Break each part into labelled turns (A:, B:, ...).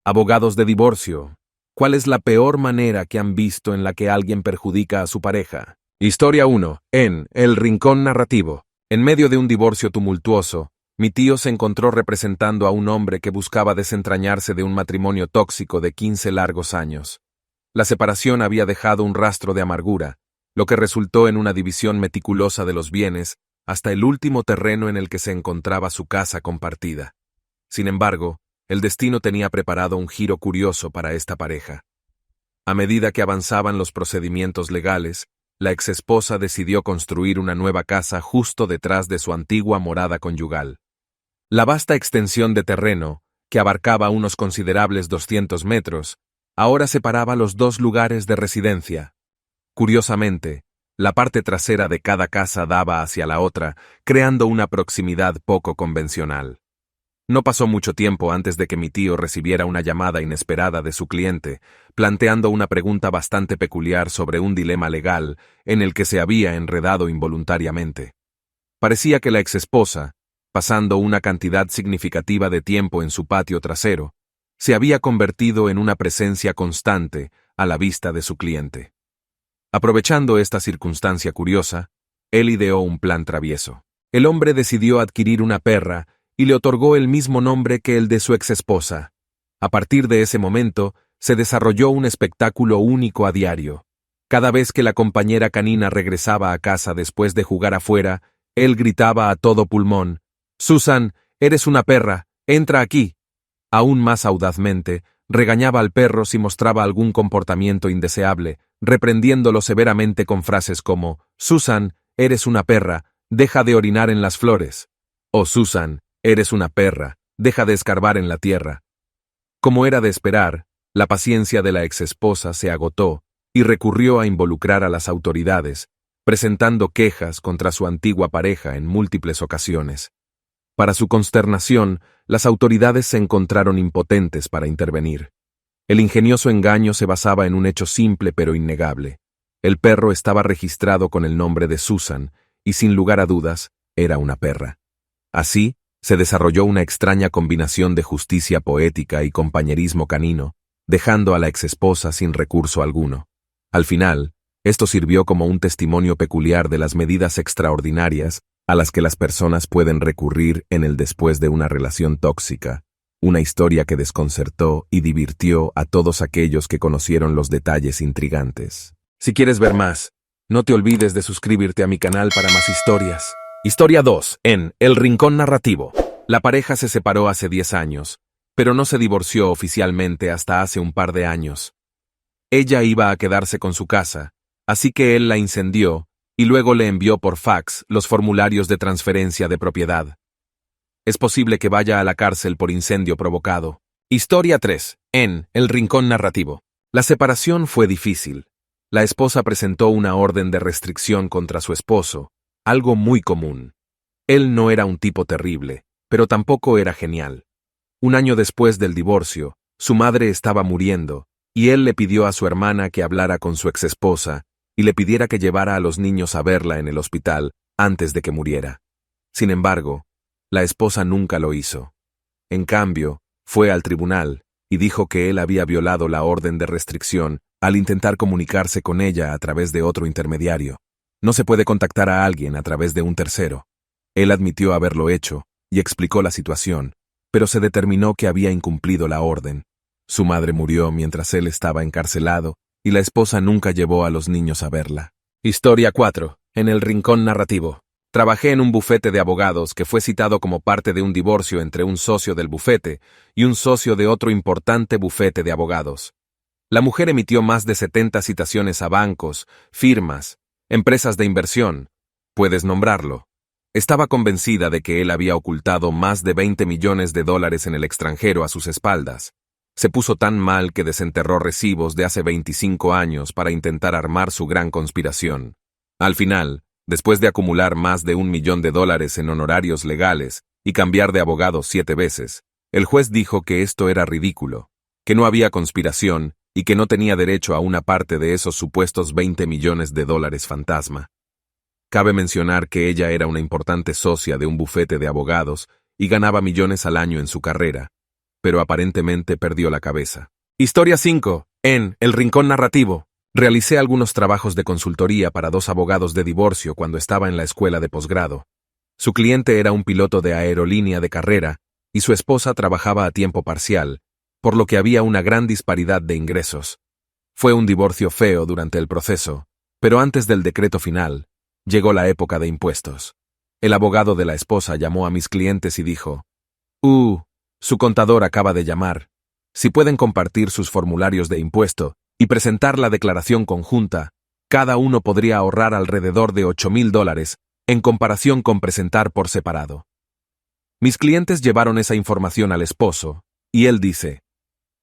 A: Abogados de divorcio. ¿Cuál es la peor manera que han visto en la que alguien perjudica a su pareja? Historia 1. En El Rincón Narrativo. En medio de un divorcio tumultuoso, mi tío se encontró representando a un hombre que buscaba desentrañarse de un matrimonio tóxico de 15 largos años. La separación había dejado un rastro de amargura, lo que resultó en una división meticulosa de los bienes hasta el último terreno en el que se encontraba su casa compartida. Sin embargo, el destino tenía preparado un giro curioso para esta pareja. A medida que avanzaban los procedimientos legales, la exesposa decidió construir una nueva casa justo detrás de su antigua morada conyugal. La vasta extensión de terreno, que abarcaba unos considerables 200 metros, ahora separaba los dos lugares de residencia. Curiosamente, la parte trasera de cada casa daba hacia la otra, creando una proximidad poco convencional. No pasó mucho tiempo antes de que mi tío recibiera una llamada inesperada de su cliente, planteando una pregunta bastante peculiar sobre un dilema legal en el que se había enredado involuntariamente. Parecía que la exesposa, pasando una cantidad significativa de tiempo en su patio trasero, se había convertido en una presencia constante a la vista de su cliente. Aprovechando esta circunstancia curiosa, él ideó un plan travieso. El hombre decidió adquirir una perra y le otorgó el mismo nombre que el de su exesposa. A partir de ese momento, se desarrolló un espectáculo único a diario. Cada vez que la compañera canina regresaba a casa después de jugar afuera, él gritaba a todo pulmón: «Susan, eres una perra, entra aquí». Aún más audazmente, regañaba al perro si mostraba algún comportamiento indeseable, reprendiéndolo severamente con frases como: «Susan, eres una perra, deja de orinar en las flores». O «Susan, eres una perra, deja de escarbar en la tierra». Como era de esperar, la paciencia de la exesposa se agotó y recurrió a involucrar a las autoridades, presentando quejas contra su antigua pareja en múltiples ocasiones. Para su consternación, las autoridades se encontraron impotentes para intervenir. El ingenioso engaño se basaba en un hecho simple pero innegable. El perro estaba registrado con el nombre de Susan y, sin lugar a dudas, era una perra. Así, se desarrolló una extraña combinación de justicia poética y compañerismo canino, dejando a la exesposa sin recurso alguno. Al final, esto sirvió como un testimonio peculiar de las medidas extraordinarias a las que las personas pueden recurrir en el después de una relación tóxica, una historia que desconcertó y divirtió a todos aquellos que conocieron los detalles intrigantes. Si quieres ver más, no te olvides de suscribirte a mi canal para más historias. Historia 2. En El Rincón Narrativo. La pareja se separó hace 10 años, pero no se divorció oficialmente hasta hace un par de años. Ella iba a quedarse con su casa, así que él la incendió y luego le envió por fax los formularios de transferencia de propiedad. Es posible que vaya a la cárcel por incendio provocado. Historia 3. En El Rincón Narrativo. La separación fue difícil. La esposa presentó una orden de restricción contra su esposo, algo muy común. Él no era un tipo terrible, pero tampoco era genial. Un año después del divorcio, su madre estaba muriendo, y él le pidió a su hermana que hablara con su exesposa y le pidiera que llevara a los niños a verla en el hospital antes de que muriera. Sin embargo, la esposa nunca lo hizo. En cambio, fue al tribunal y dijo que él había violado la orden de restricción al intentar comunicarse con ella a través de otro intermediario. No se puede contactar a alguien a través de un tercero. Él admitió haberlo hecho y explicó la situación, pero se determinó que había incumplido la orden. Su madre murió mientras él estaba encarcelado y la esposa nunca llevó a los niños a verla. Historia 4. En El Rincón Narrativo. Trabajé en un bufete de abogados que fue citado como parte de un divorcio entre un socio del bufete y un socio de otro importante bufete de abogados. La mujer emitió más de 70 citaciones a bancos, firmas, empresas de inversión, puedes nombrarlo. Estaba convencida de que él había ocultado más de $20 millones en el extranjero a sus espaldas. Se puso tan mal que desenterró recibos de hace 25 años para intentar armar su gran conspiración. Al final, después de acumular más de $1 millón en honorarios legales y cambiar de abogado 7 veces, el juez dijo que esto era ridículo, que no había conspiración y que no tenía derecho a una parte de esos supuestos $20 millones fantasma. Cabe mencionar que ella era una importante socia de un bufete de abogados y ganaba millones al año en su carrera, pero aparentemente perdió la cabeza. Historia 5. En El Rincón Narrativo. Realicé algunos trabajos de consultoría para 2 abogados de divorcio cuando estaba en la escuela de posgrado. Su cliente era un piloto de aerolínea de carrera y su esposa trabajaba a tiempo parcial, por lo que había una gran disparidad de ingresos. Fue un divorcio feo durante el proceso, pero antes del decreto final, llegó la época de impuestos. El abogado de la esposa llamó a mis clientes y dijo: su contador acaba de llamar. Si pueden compartir sus formularios de impuesto y presentar la declaración conjunta, cada uno podría ahorrar alrededor de $8,000 en comparación con presentar por separado. Mis clientes llevaron esa información al esposo, y él dice: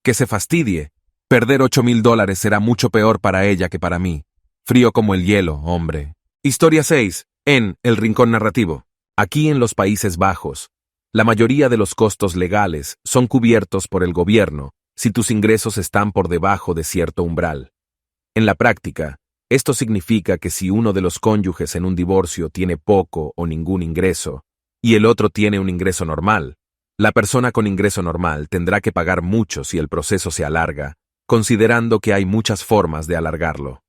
A: que se fastidie, perder $8,000 será mucho peor para ella que para mí. Frío como el hielo, hombre. Historia 6. En El Rincón Narrativo. Aquí en los Países Bajos, la mayoría de los costos legales son cubiertos por el gobierno si tus ingresos están por debajo de cierto umbral. En la práctica, esto significa que si uno de los cónyuges en un divorcio tiene poco o ningún ingreso, y el otro tiene un ingreso normal, la persona con ingreso normal tendrá que pagar mucho si el proceso se alarga, considerando que hay muchas formas de alargarlo.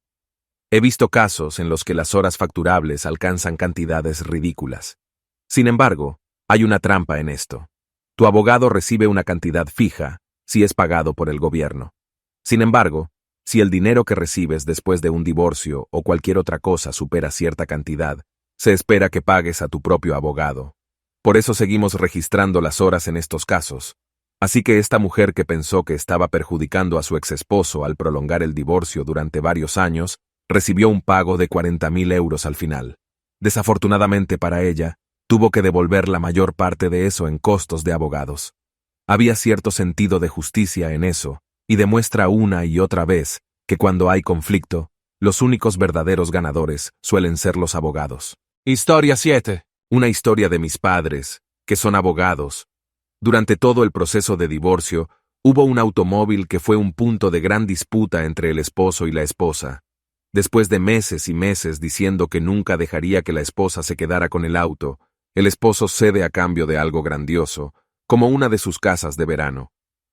A: He visto casos en los que las horas facturables alcanzan cantidades ridículas. Sin embargo, hay una trampa en esto. Tu abogado recibe una cantidad fija si es pagado por el gobierno. Sin embargo, si el dinero que recibes después de un divorcio o cualquier otra cosa supera cierta cantidad, se espera que pagues a tu propio abogado. Por eso seguimos registrando las horas en estos casos. Así que esta mujer que pensó que estaba perjudicando a su exesposo al prolongar el divorcio durante varios años, recibió un pago de 40,000 euros al final. Desafortunadamente para ella, tuvo que devolver la mayor parte de eso en costos de abogados. Había cierto sentido de justicia en eso, y demuestra una y otra vez que cuando hay conflicto, los únicos verdaderos ganadores suelen ser los abogados. Historia 7. Una historia de mis padres, que son abogados. Durante todo el proceso de divorcio, hubo un automóvil que fue un punto de gran disputa entre el esposo y la esposa. Después de meses y meses diciendo que nunca dejaría que la esposa se quedara con el auto, el esposo cede a cambio de algo grandioso, como una de sus casas de verano.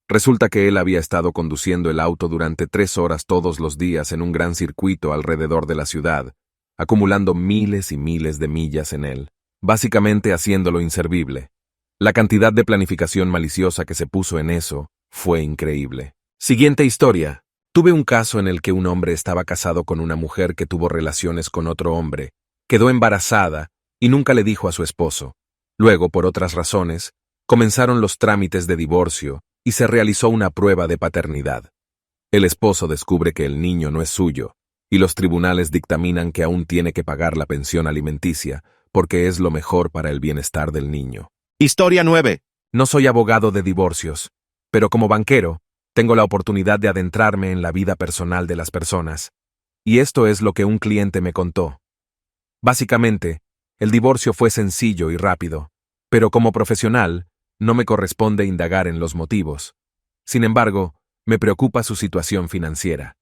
A: Resulta que él había estado conduciendo el auto durante 3 horas todos los días en un gran circuito alrededor de la ciudad, acumulando miles y miles de millas en él, básicamente haciéndolo inservible. La cantidad de planificación maliciosa que se puso en eso fue increíble. Siguiente historia. Tuve un caso en el que un hombre estaba casado con una mujer que tuvo relaciones con otro hombre, quedó embarazada y nunca le dijo a su esposo. Luego, por otras razones, comenzaron los trámites de divorcio y se realizó una prueba de paternidad. El esposo descubre que el niño no es suyo, y los tribunales dictaminan que aún tiene que pagar la pensión alimenticia, porque es lo mejor para el bienestar del niño.
B: Historia 9.
A: No soy abogado de divorcios, pero como banquero, tengo la oportunidad de adentrarme en la vida personal de las personas. Y esto es lo que un cliente me contó. Básicamente, el divorcio fue sencillo y rápido, pero como profesional, no me corresponde indagar en los motivos. Sin embargo, me preocupa su situación financiera.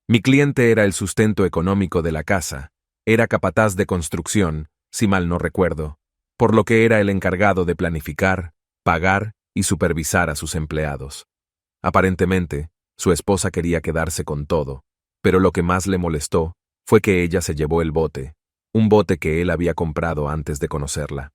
A: Mi cliente era el sustento económico de la casa, era capataz de construcción, si mal no recuerdo, por lo que era el encargado de planificar, pagar y supervisar a sus empleados. Aparentemente, su esposa quería quedarse con todo, pero lo que más le molestó fue que ella se llevó el bote, un bote que él había comprado antes de conocerla.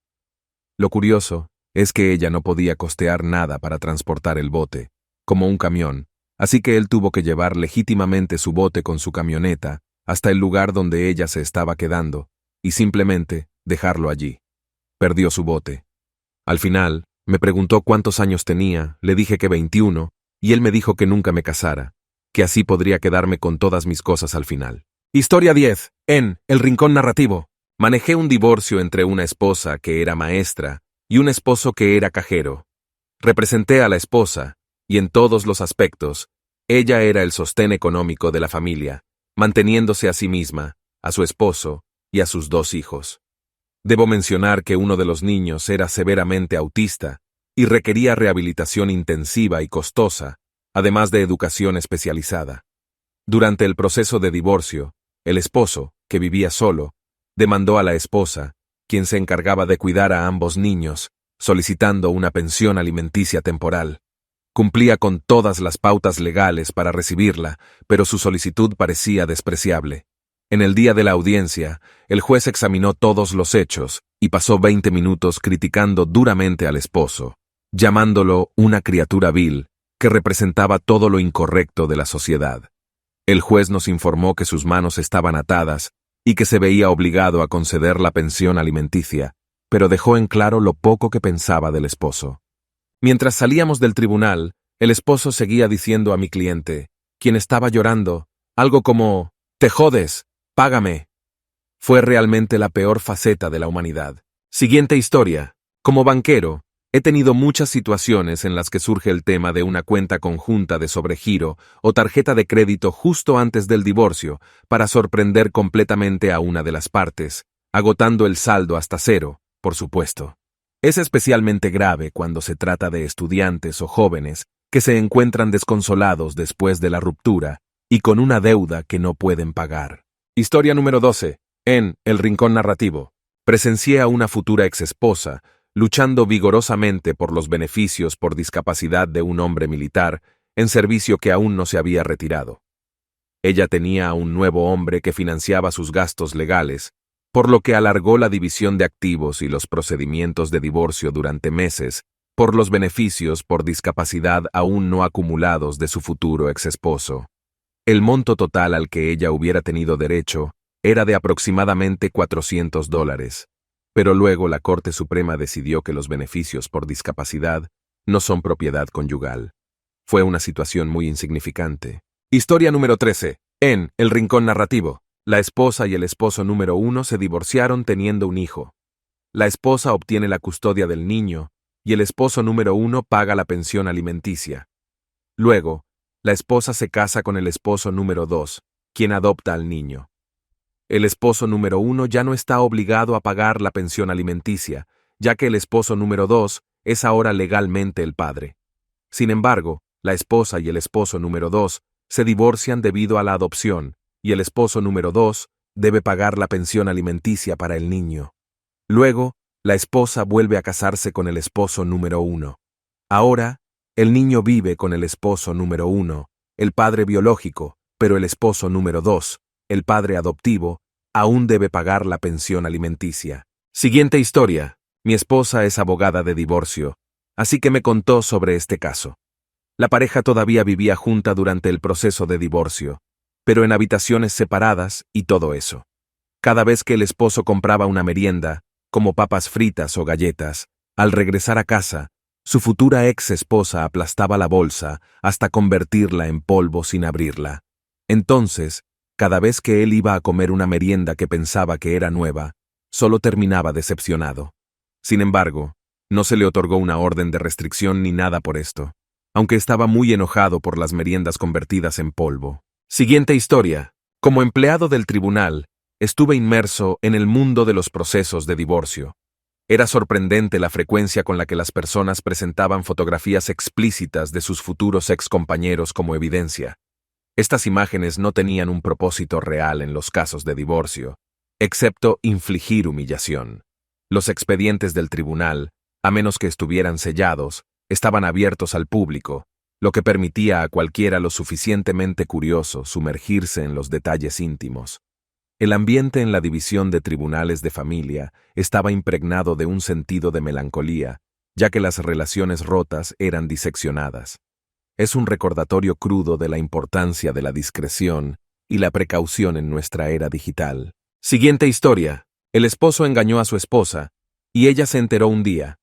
A: Lo curioso es que ella no podía costear nada para transportar el bote, como un camión, así que él tuvo que llevar legítimamente su bote con su camioneta hasta el lugar donde ella se estaba quedando, y simplemente dejarlo allí. Perdió su bote. Al final, me preguntó cuántos años tenía, le dije que 21, y él me dijo que nunca me casara, que así podría quedarme con todas mis cosas al final. Historia 10. En El Rincón Narrativo. Manejé un divorcio entre una esposa que era maestra y un esposo que era cajero. Representé a la esposa, y en todos los aspectos, ella era el sostén económico de la familia, manteniéndose a sí misma, a su esposo y a sus 2 hijos. Debo mencionar que uno de los niños era severamente autista y requería rehabilitación intensiva y costosa, además de educación especializada. Durante el proceso de divorcio, el esposo, que vivía solo, demandó a la esposa, quien se encargaba de cuidar a ambos niños, solicitando una pensión alimenticia temporal. Cumplía con todas las pautas legales para recibirla, pero su solicitud parecía despreciable. En el día de la audiencia, el juez examinó todos los hechos y pasó 20 minutos criticando duramente al esposo, llamándolo una criatura vil que representaba todo lo incorrecto de la sociedad. El juez nos informó que sus manos estaban atadas y que se veía obligado a conceder la pensión alimenticia, pero dejó en claro lo poco que pensaba del esposo. Mientras salíamos del tribunal, el esposo seguía diciendo a mi cliente, quien estaba llorando, algo como, «¡Te jodes! ¡Págame!». Fue realmente la peor faceta de la humanidad. Siguiente historia. Como banquero, he tenido muchas situaciones en las que surge el tema de una cuenta conjunta de sobregiro o tarjeta de crédito justo antes del divorcio para sorprender completamente a una de las partes, agotando el saldo hasta cero, por supuesto. Es especialmente grave cuando se trata de estudiantes o jóvenes que se encuentran desconsolados después de la ruptura y con una deuda que no pueden pagar. Historia número 12. En El Rincón Narrativo, presencié a una futura exesposa luchando vigorosamente por los beneficios por discapacidad de un hombre militar en servicio que aún no se había retirado. Ella tenía a un nuevo hombre que financiaba sus gastos legales, por lo que alargó la división de activos y los procedimientos de divorcio durante meses por los beneficios por discapacidad aún no acumulados de su futuro exesposo. El monto total al que ella hubiera tenido derecho era de aproximadamente $400, pero luego la Corte Suprema decidió que los beneficios por discapacidad no son propiedad conyugal. Fue una situación muy insignificante. Historia número 13. En El Rincón Narrativo, la esposa y el esposo número 1 se divorciaron teniendo un hijo. La esposa obtiene la custodia del niño y el esposo número 1 paga la pensión alimenticia. Luego, la esposa se casa con el esposo número 2, quien adopta al niño. El esposo número 1 ya no está obligado a pagar la pensión alimenticia, ya que el esposo número 2 es ahora legalmente el padre. Sin embargo, la esposa y el esposo número 2 se divorcian debido a la adopción, y el esposo número 2 debe pagar la pensión alimenticia para el niño. Luego, la esposa vuelve a casarse con el esposo número 1. Ahora, el niño vive con el esposo número 1, el padre biológico, pero el esposo número 2, el padre adoptivo, aún debe pagar la pensión alimenticia. Siguiente historia. Mi esposa es abogada de divorcio, así que me contó sobre este caso. La pareja todavía vivía junta durante el proceso de divorcio, pero en habitaciones separadas y todo eso. Cada vez que el esposo compraba una merienda, como papas fritas o galletas, al regresar a casa, su futura ex esposa aplastaba la bolsa hasta convertirla en polvo sin abrirla. Entonces, cada vez que él iba a comer una merienda que pensaba que era nueva, solo terminaba decepcionado. Sin embargo, no se le otorgó una orden de restricción ni nada por esto, aunque estaba muy enojado por las meriendas convertidas en polvo. Siguiente historia. Como empleado del tribunal, estuve inmerso en el mundo de los procesos de divorcio. Era sorprendente la frecuencia con la que las personas presentaban fotografías explícitas de sus futuros excompañeros como evidencia. Estas imágenes no tenían un propósito real en los casos de divorcio, excepto infligir humillación. Los expedientes del tribunal, a menos que estuvieran sellados, estaban abiertos al público, lo que permitía a cualquiera lo suficientemente curioso sumergirse en los detalles íntimos. El ambiente en la división de tribunales de familia estaba impregnado de un sentido de melancolía, ya que las relaciones rotas eran diseccionadas. Es un recordatorio crudo de la importancia de la discreción y la precaución en nuestra era digital. Siguiente historia. El esposo engañó a su esposa, y ella se enteró un día.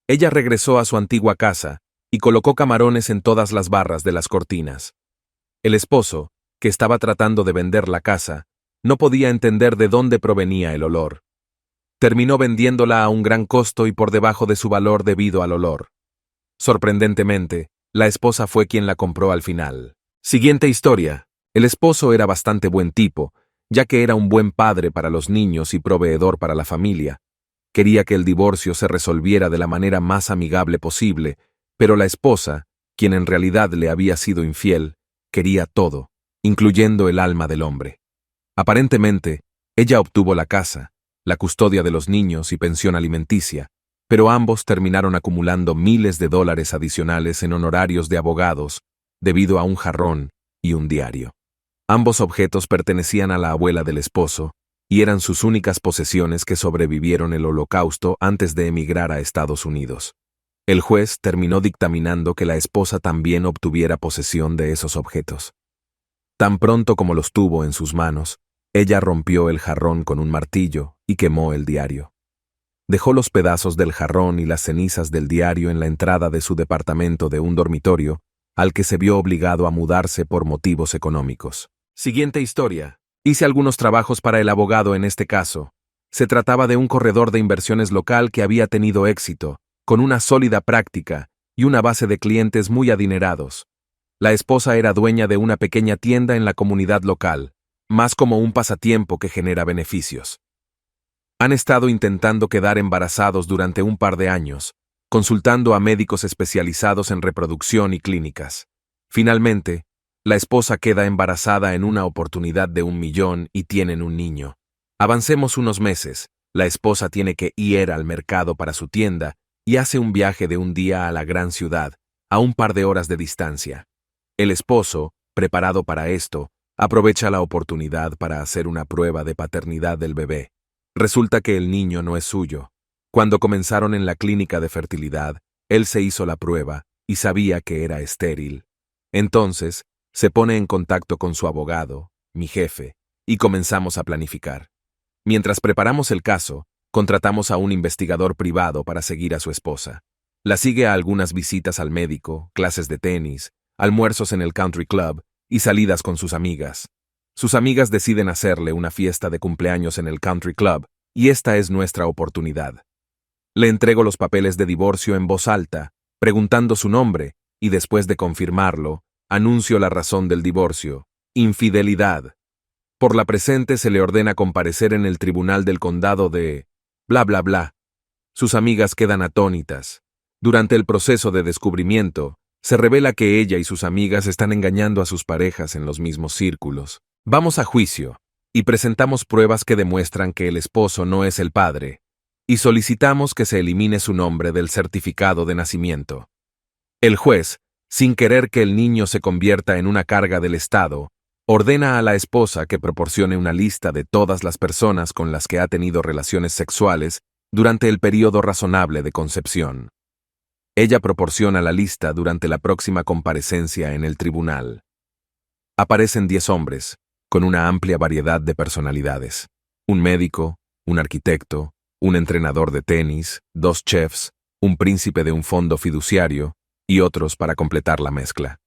A: Ella regresó a su antigua casa y colocó camarones en todas las barras de las cortinas. El esposo, que estaba tratando de vender la casa, no podía entender de dónde provenía el olor. Terminó vendiéndola a un gran costo y por debajo de su valor debido al olor. Sorprendentemente, la esposa fue quien la compró al final. Siguiente historia. El esposo era bastante buen tipo, ya que era un buen padre para los niños y proveedor para la familia. Quería que el divorcio se resolviera de la manera más amigable posible, pero la esposa, quien en realidad le había sido infiel, quería todo, incluyendo el alma del hombre. Aparentemente, ella obtuvo la casa, la custodia de los niños y pensión alimenticia, pero ambos terminaron acumulando miles de dólares adicionales en honorarios de abogados debido a un jarrón y un diario. Ambos objetos pertenecían a la abuela del esposo y eran sus únicas posesiones que sobrevivieron el Holocausto antes de emigrar a Estados Unidos. El juez terminó dictaminando que la esposa también obtuviera posesión de esos objetos. Tan pronto como los tuvo en sus manos, ella rompió el jarrón con un martillo y quemó el diario. Dejó los pedazos del jarrón y las cenizas del diario en la entrada de su departamento de un dormitorio, al que se vio obligado a mudarse por motivos económicos. Siguiente historia. Hice algunos trabajos para el abogado en este caso. Se trataba de un corredor de inversiones local que había tenido éxito, con una sólida práctica y una base de clientes muy adinerados. La esposa era dueña de una pequeña tienda en la comunidad local, más como un pasatiempo que genera beneficios. Han estado intentando quedar embarazados durante un par de años, consultando a médicos especializados en reproducción y clínicas. Finalmente, la esposa queda embarazada en una oportunidad de 1 millón y tienen un niño. Avancemos unos meses, la esposa tiene que ir al mercado para su tienda y hace un viaje de un día a la gran ciudad, a un par de horas de distancia. El esposo, preparado para esto, aprovecha la oportunidad para hacer una prueba de paternidad del bebé. Resulta que el niño no es suyo. Cuando comenzaron en la clínica de fertilidad, él se hizo la prueba y sabía que era estéril. Entonces, se pone en contacto con su abogado, mi jefe, y comenzamos a planificar. Mientras preparamos el caso, contratamos a un investigador privado para seguir a su esposa. La sigue a algunas visitas al médico, clases de tenis, almuerzos en el country club y salidas con sus amigas. Sus amigas deciden hacerle una fiesta de cumpleaños en el country club, y esta es nuestra oportunidad. Le entrego los papeles de divorcio en voz alta, preguntando su nombre, y después de confirmarlo, anuncio la razón del divorcio: infidelidad. Por la presente se le ordena comparecer en el tribunal del condado de bla bla bla. Sus amigas quedan atónitas. Durante el proceso de descubrimiento, se revela que ella y sus amigas están engañando a sus parejas en los mismos círculos. Vamos a juicio, y presentamos pruebas que demuestran que el esposo no es el padre, y solicitamos que se elimine su nombre del certificado de nacimiento. El juez, sin querer que el niño se convierta en una carga del Estado, ordena a la esposa que proporcione una lista de todas las personas con las que ha tenido relaciones sexuales durante el período razonable de concepción. Ella proporciona la lista durante la próxima comparecencia en el tribunal. Aparecen 10 hombres, con una amplia variedad de personalidades. Un médico, un arquitecto, un entrenador de tenis, 2 chefs, un príncipe de un fondo fiduciario y otros para completar la mezcla.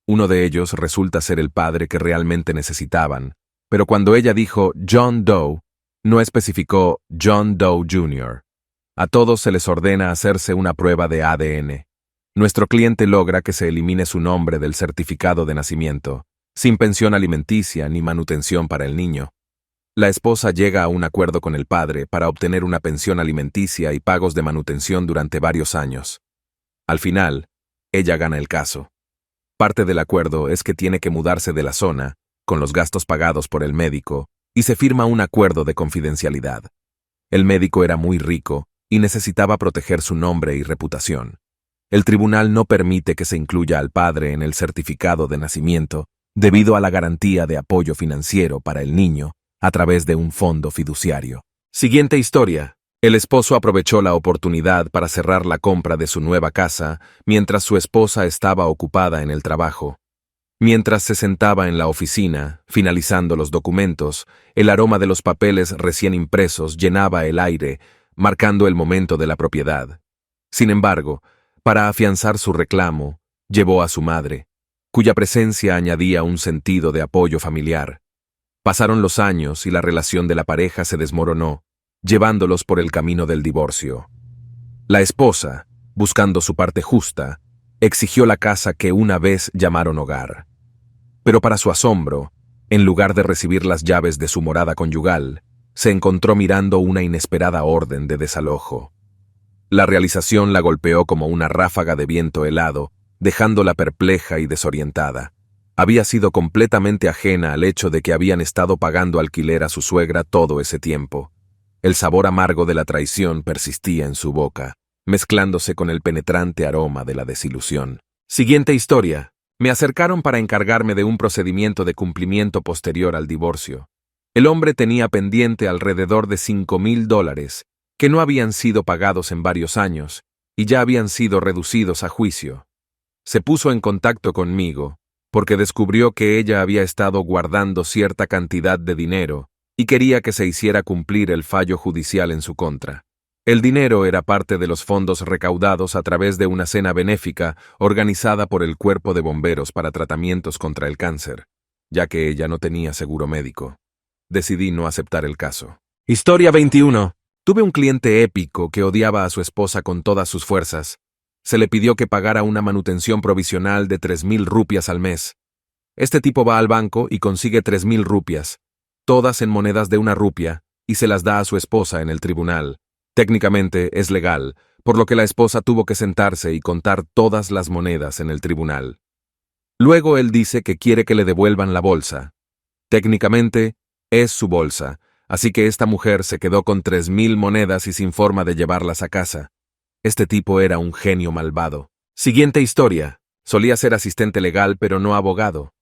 A: Uno de ellos resulta ser el padre que realmente necesitaban, pero cuando ella dijo John Doe, no especificó John Doe Jr. A todos se les ordena hacerse una prueba de ADN. Nuestro cliente logra que se elimine su nombre del certificado de nacimiento, sin pensión alimenticia ni manutención para el niño. La esposa llega a un acuerdo con el padre para obtener una pensión alimenticia y pagos de manutención durante varios años. Al final, ella gana el caso. Parte del acuerdo es que tiene que mudarse de la zona, con los gastos pagados por el médico, y se firma un acuerdo de confidencialidad. El médico era muy rico y necesitaba proteger su nombre y reputación. El tribunal no permite que se incluya al padre en el certificado de nacimiento debido a la garantía de apoyo financiero para el niño a través de un fondo fiduciario. Siguiente historia. El esposo aprovechó la oportunidad para cerrar la compra de su nueva casa mientras su esposa estaba ocupada en el trabajo. Mientras se sentaba en la oficina, finalizando los documentos, el aroma de los papeles recién impresos llenaba el aire, marcando el momento de la propiedad. Sin embargo, para afianzar su reclamo, llevó a su madre, cuya presencia añadía un sentido de apoyo familiar. Pasaron los años y la relación de la pareja se desmoronó, llevándolos por el camino del divorcio. La esposa, buscando su parte justa, exigió la casa que una vez llamaron hogar. Pero para su asombro, en lugar de recibir las llaves de su morada conyugal, se encontró mirando una inesperada orden de desalojo. La realización la golpeó como una ráfaga de viento helado, dejándola perpleja y desorientada. Había sido completamente ajena al hecho de que habían estado pagando alquiler a su suegra todo ese tiempo. El sabor amargo de la traición persistía en su boca. mezclándose con el penetrante aroma de la desilusión. Siguiente historia. Me acercaron para encargarme de un procedimiento de cumplimiento posterior al divorcio. El hombre tenía pendiente alrededor de $5,000, que no habían sido pagados en varios años, y ya habían sido reducidos a juicio. Se puso en contacto conmigo, porque descubrió que ella había estado guardando cierta cantidad de dinero y quería que se hiciera cumplir el fallo judicial en su contra. El dinero era parte de los fondos recaudados a través de una cena benéfica organizada por el Cuerpo de Bomberos para tratamientos contra el cáncer, ya que ella no tenía seguro médico. Decidí no aceptar el caso. Historia 21. Tuve un cliente épico que odiaba a su esposa con todas sus fuerzas. Se le pidió que pagara una manutención provisional de 3,000 rupias al mes. Este tipo va al banco y consigue 3,000 rupias, todas en monedas de 1 rupia, y se las da a su esposa en el tribunal. Técnicamente es legal, por lo que la esposa tuvo que sentarse y contar todas las monedas en el tribunal. Luego él dice que quiere que le devuelvan la bolsa. Técnicamente es su bolsa, así que esta mujer se quedó con 3,000 monedas y sin forma de llevarlas a casa. Este tipo era un genio malvado. Siguiente historia. Solía ser asistente legal pero no abogado.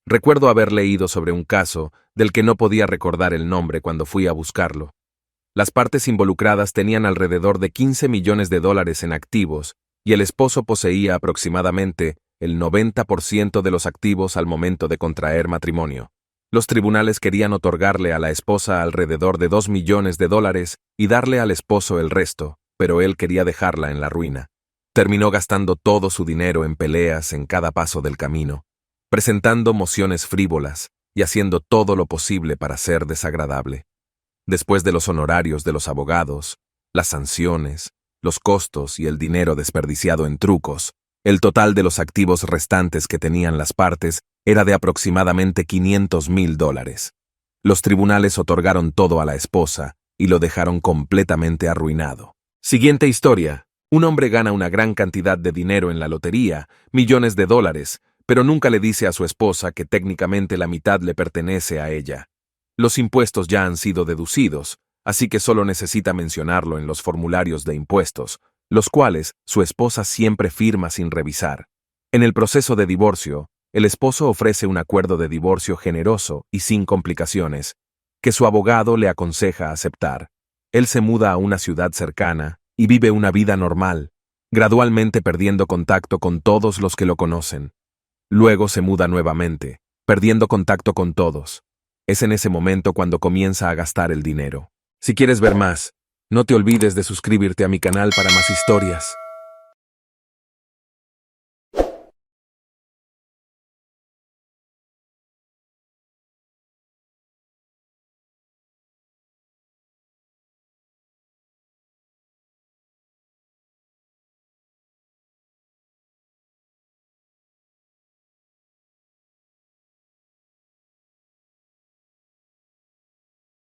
A: Recuerdo haber leído sobre un caso del que no podía recordar el nombre cuando fui a buscarlo. Las partes involucradas tenían alrededor de $15 millones en activos y el esposo poseía aproximadamente el 90% de los activos al momento de contraer matrimonio. Los tribunales querían otorgarle a la esposa alrededor de $2 millones y darle al esposo el resto, pero él quería dejarla en la ruina. Terminó gastando todo su dinero en peleas en cada paso del camino, presentando mociones frívolas y haciendo todo lo posible para ser desagradable. Después de los honorarios de los abogados, las sanciones, los costos y el dinero desperdiciado en trucos, el total de los activos restantes que tenían las partes era de aproximadamente $500,000. Los tribunales otorgaron todo a la esposa y lo dejaron completamente arruinado. Siguiente historia. Un hombre gana una gran cantidad de dinero en la lotería, millones de dólares, pero nunca le dice a su esposa que técnicamente la mitad le pertenece a ella. Los impuestos ya han sido deducidos, así que solo necesita mencionarlo en los formularios de impuestos, los cuales su esposa siempre firma sin revisar. En el proceso de divorcio, el esposo ofrece un acuerdo de divorcio generoso y sin complicaciones, que su abogado le aconseja aceptar. Él se muda a una ciudad cercana y vive una vida normal, gradualmente perdiendo contacto con todos los que lo conocen. Luego se muda nuevamente, perdiendo contacto con todos. Es en ese momento cuando comienza a gastar el dinero. Si quieres ver más, no te olvides de suscribirte a mi canal para más historias.